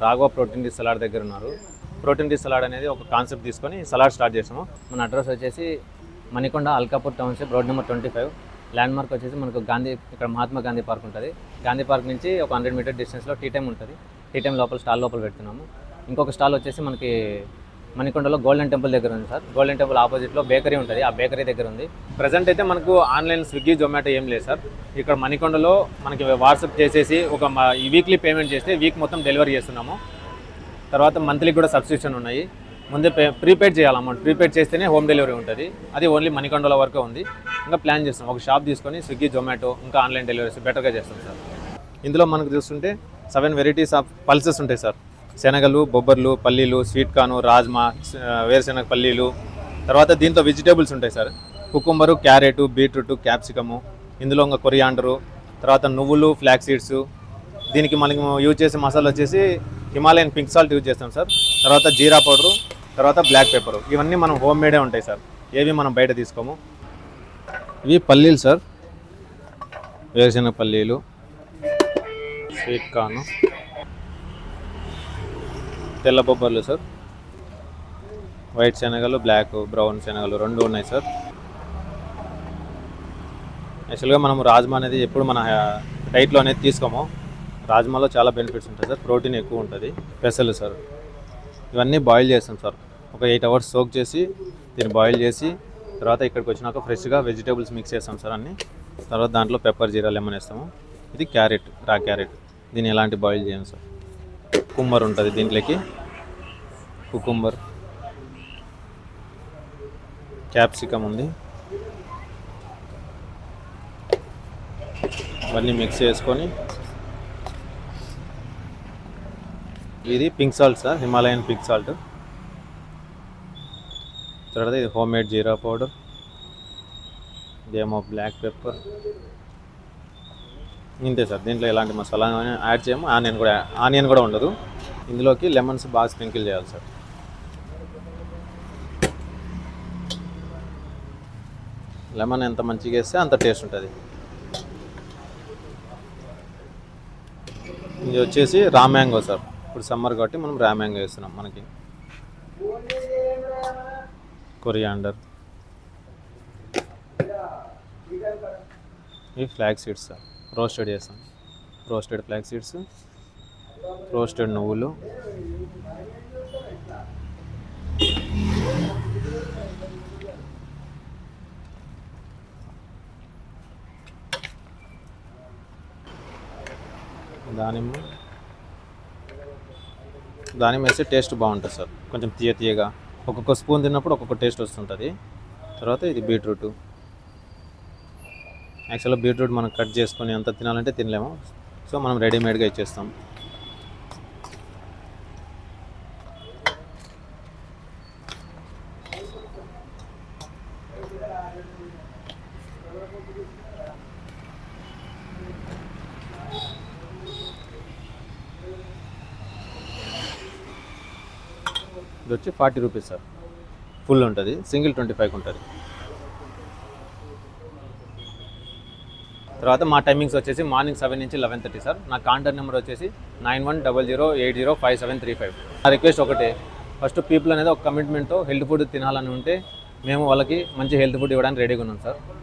Raghava protein rich salad దగ్గర ఉన్నారు. Protein rich salad అనేది ఒక కాన్సెప్ట్ తీసుకొని సలాడ్ స్టార్ట్ చేసాము. మన అడ్రస్ వచ్చేసి Manikonda Alkapur township road number 25. Land mark వచ్చేసి మనకు గాంధీ, ఇక్కడ మహాత్మా గాంధీ పార్క్ ఉంటుంది. గాంధీ పార్క్ నుంచి ఒక 100 మీటర్ డిస్టెన్స్లో టీ టైమ్ ఉంటుంది. టీ టైమ్ లోపల స్టాల్ లోపల పెడుతున్నాము. ఇంకొక స్టాల్ వచ్చేసి మనకి మణికొండలో గోల్డెన్ టెంపుల్ దగ్గర ఉంది సార్. గోల్డెన్ టెంపుల్ ఆపోజిట్లో బేకరీ ఉంటుంది, ఆ బేకరీ దగ్గర ఉంది. ప్రజెంట్ అయితే మనకు ఆన్లైన్ స్విగ్గీ జొమాటో ఏం లేదు సార్. ఇక్కడ మణికొండలో మనకి వాట్సాప్ చేసేసి ఒక వీక్లీ పేమెంట్ చేస్తే వీక్ మొత్తం డెలివరీ చేస్తున్నాము. తర్వాత మంత్లీ కూడా సబ్స్క్రిప్షన్ ఉన్నాయి. ముందే ప్రీపెయిడ్ చేయాలి అమౌంట్. ప్రీపెయిడ్ చేస్తేనే హోమ్ డెలివరీ ఉంటుంది. అది ఓన్లీ మణికొండల వరకు ఉంది. ఇంకా ప్లాన్ చేస్తాం ఒక షాప్ తీసుకొని స్విగ్గీ జొమాటో ఇంకా ఆన్లైన్ డెలివరీస్ బెటర్గా చేస్తాం సార్. ఇందులో మనకు చూస్తుంటే 7 వెరైటీస్ ఆఫ్ పల్సెస్ ఉంటాయి సార్. శనగలు, బొబ్బర్లు, పల్లీలు, స్వీట్ కార్న్, రాజ్మా, వేరుశెనగ పల్లీలు. తర్వాత దీంతో వెజిటేబుల్స్ ఉంటాయి sir. Cucumber, carrot, beetroot, capsicum. ఇందులో ఇంకా కొరియాండరు, తర్వాత నువ్వులు, ఫ్లాక్ సీడ్స్. దీనికి మనకి యూజ్ చేసే మసాలా వచ్చేసి హిమాలయన్ పింక్ సాల్ట్ యూజ్ చేస్తాం సార్. తర్వాత జీరా పౌడరు, తర్వాత బ్లాక్ పెప్పరు. ఇవన్నీ మనం హోమ్ మేడే ఉంటాయి సార్, ఏవి మనం బయట తీసుకోము. ఇవి పల్లీలు సార్, వేరుశెనగ పల్లీలు, స్వీట్ కార్న్, తెల్ల బొబ్బర్లు సార్, వైట్ శనగలు, బ్లాక్ బ్రౌన్ శనగలు రెండు ఉన్నాయి సార్. యాక్చువల్గా మనం రాజ్మా అనేది ఎప్పుడు మన డైట్లో అనేది తీసుకోము. రాజ్మాలో చాలా బెనిఫిట్స్ ఉంటాయి సార్, ప్రోటీన్ ఎక్కువ ఉంటుంది. పెసలు సార్, ఇవన్నీ బాయిల్ చేస్తాం సార్. ఒక 8 అవర్స్ సోక్ చేసి దీన్ని బాయిల్ చేసి తర్వాత ఇక్కడికి వచ్చినాక ఫ్రెష్గా వెజిటేబుల్స్ మిక్స్ చేస్తాం సార్ అన్నీ. తర్వాత దాంట్లో పెప్పర్, జీరా, లెమన్ వేస్తాము. ఇది క్యారెట్, రా క్యారెట్. దీన్ని ఎలాంటి బాయిల్ చేయం సార్. కుకుంబర్ ఉంటుంది దీంట్లోకి, కుకుంబర్, క్యాప్సికమ్ ఉంది. ఇవన్నీ మిక్స్ చేసుకొని ఇది pink salt sir, Himalayan pink salt. తర్వాత ఇది హోమ్ మేడ్ జీరా పౌడర్, ఇదేమో బ్లాక్ పెప్పర్. ఇంతే సార్, దీంట్లో ఎలాంటి మసాలా యాడ్ చేయము. ఆనియన్ కూడా ఉండదు. ఇందులోకి లెమన్స్ బాగా స్ప్రింకిల్ చేయాలి సార్. లెమన్ ఎంత మంచిగా వేస్తే అంత టేస్ట్ ఉంటుంది. ఇది వచ్చేసి రా మ్యాంగో సార్. ఇప్పుడు సమ్మర్ కాబట్టి మనం రా మ్యాంగో వేస్తున్నాం. మనకి కొరియాండర్, ఇవి ఫ్లాక్ సీడ్స్ సార్, రోస్టెడ్ చేస్తాం. రోస్టెడ్ ఫ్లాక్ సీడ్స్, రోస్టెడ్ నువ్వులు, దానిమ్మ వేస్తే టేస్ట్ బాగుంటుంది సార్, కొంచెం తీయగా. ఒక్కొక్క స్పూన్ తిన్నప్పుడు ఒక్కొక్క టేస్ట్ వస్తుంటుంది. తర్వాత ఇది బీట్రూట్. యాక్చువల్గా బీట్రూట్ మనం కట్ చేసుకొని అంత తినాలంటే తినలేము, సో మనం రెడీమేడ్గా ఇచ్చేస్తాం. ఇది వచ్చి 40 రూపీస్ సార్. ఫుల్ ఉంటుంది, సింగిల్ 25 ఉంటుంది. తర్వాత మా టైమింగ్స్ వచ్చేసి మార్నింగ్ 7 నుంచి 11:30 సార్. నా కాంటాక్ట్ నెంబర్ వచ్చేసి 9100805735. నా రిక్వెస్ట్ ఒకటే, ఫస్ట్ పీపుల్ అనేది ఒక కమిట్మెంట్తో హెల్త్ ఫుడ్ తినాలని ఉంటే మేము వాళ్ళకి మంచి హెల్త్ ఫుడ్ ఇవ్వడానికి రెడీగా ఉన్నాం సార్.